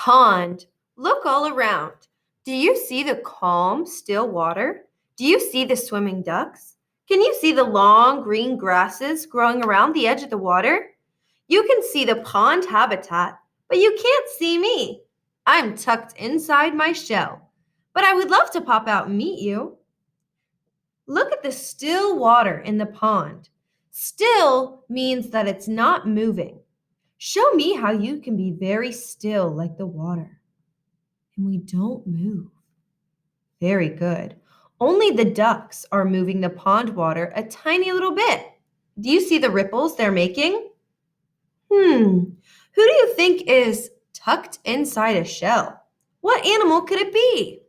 pond. Look all around. Do you see the calm, still water? Do you see the swimming ducks? Can you see the long green grasses growing around the edge of the water? You can see the pond habitat, but you can't see me. I'm tucked inside my shell, but I would love to pop out and meet you. Look at the still water in the pond. Still means that it's not moving. Show me how you can be very still like the water. And we don't move. Very good. Only the ducks are moving the pond water a tiny little bit. Do you see the ripples they're making? Who do you think is tucked inside a shell? What animal could it be?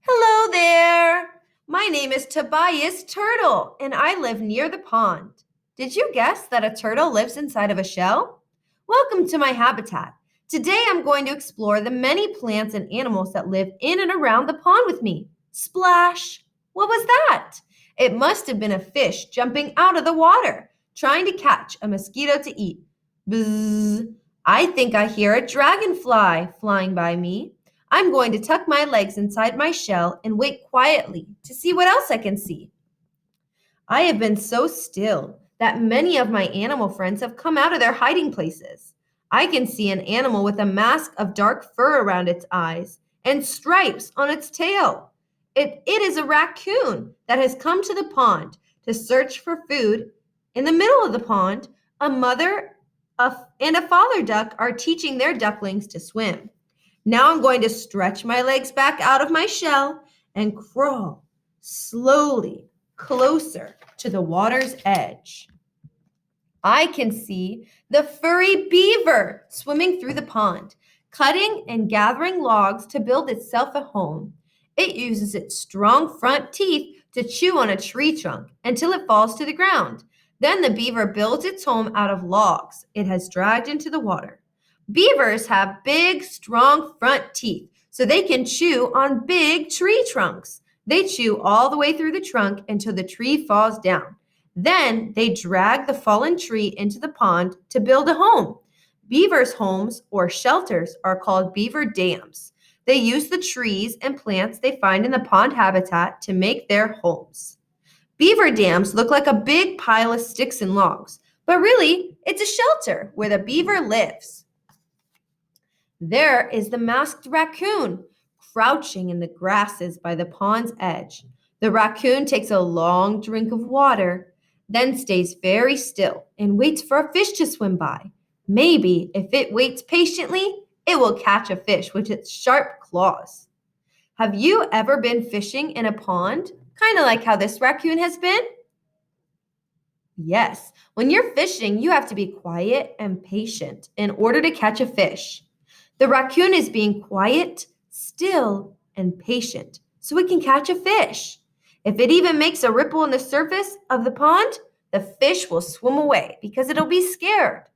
Hello there. My name is Tobias Turtle, and I live near the pond. Did you guess that a turtle lives inside of a shell? Welcome to my habitat. Today I'm going to explore the many plants and animals that live in and around the pond with me. Splash! What was that? It must have been a fish jumping out of the water, trying to catch a mosquito to eat. Bzzz! I think I hear a dragonfly flying by me. I'm going to tuck my legs inside my shell and wait quietly to see what else I can see. I have been so still that many of my animal friends have come out of their hiding places. I can see an animal with a mask of dark fur around its eyes and stripes on its tail. It is a raccoon that has come to the pond to search for food. In the middle of the pond, a mother and a father duck are teaching their ducklings to swim. Now I'm going to stretch my legs back out of my shell and crawl slowly closer to the water's edge. I can see the furry beaver swimming through the pond, cutting and gathering logs to build itself a home. It uses its strong front teeth to chew on a tree trunk until it falls to the ground. Then the beaver builds its home out of logs it has dragged into the water. Beavers have big, strong front teeth, so they can chew on big tree trunks. They chew all the way through the trunk until the tree falls down. Then they drag the fallen tree into the pond to build a home. Beavers' homes or shelters are called beaver dams. They use the trees and plants they find in the pond habitat to make their homes. Beaver dams look like a big pile of sticks and logs, but really, it's a shelter where the beaver lives. There is the masked raccoon, crouching in the grasses by the pond's edge. The raccoon takes a long drink of water, then stays very still and waits for a fish to swim by. Maybe if it waits patiently, it will catch a fish with its sharp claws. Have you ever been fishing in a pond, kind of like how this raccoon has been? Yes, when you're fishing, you have to be quiet and patient in order to catch a fish. The raccoon is being quiet, still, and patient so it can catch a fish. If it even makes a ripple on the surface of the pond, the fish will swim away because it'll be scared.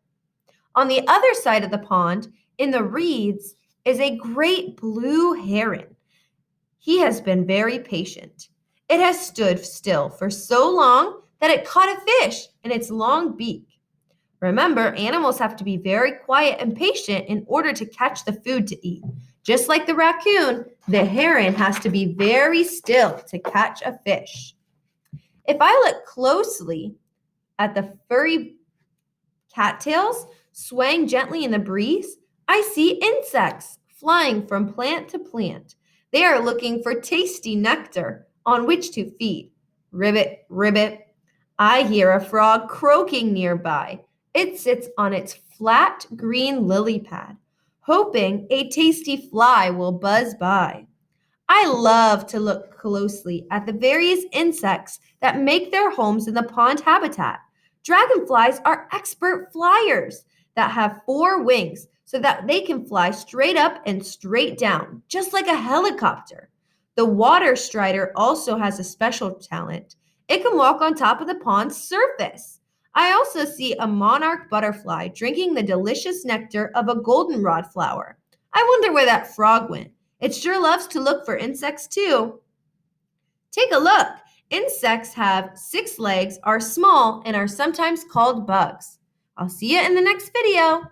On the other side of the pond, in the reeds, is a great blue heron. He has been very patient. It has stood still for so long that it caught a fish in its long beak. Remember, animals have to be very quiet and patient in order to catch the food to eat. Just like the raccoon, the heron has to be very still to catch a fish. If I look closely at the furry cattails swaying gently in the breeze, I see insects flying from plant to plant. They are looking for tasty nectar on which to feed. Ribbit, ribbit. I hear a frog croaking nearby. It sits on its flat green lily pad, hoping a tasty fly will buzz by. I love to look closely at the various insects that make their homes in the pond habitat. Dragonflies are expert flyers that have 4 wings so that they can fly straight up and straight down, just like a helicopter. The water strider also has a special talent. It can walk on top of the pond's surface. I also see a monarch butterfly drinking the delicious nectar of a goldenrod flower. I wonder where that frog went. It sure loves to look for insects too. Take a look. Insects have 6 legs, are small, and are sometimes called bugs. I'll see you in the next video.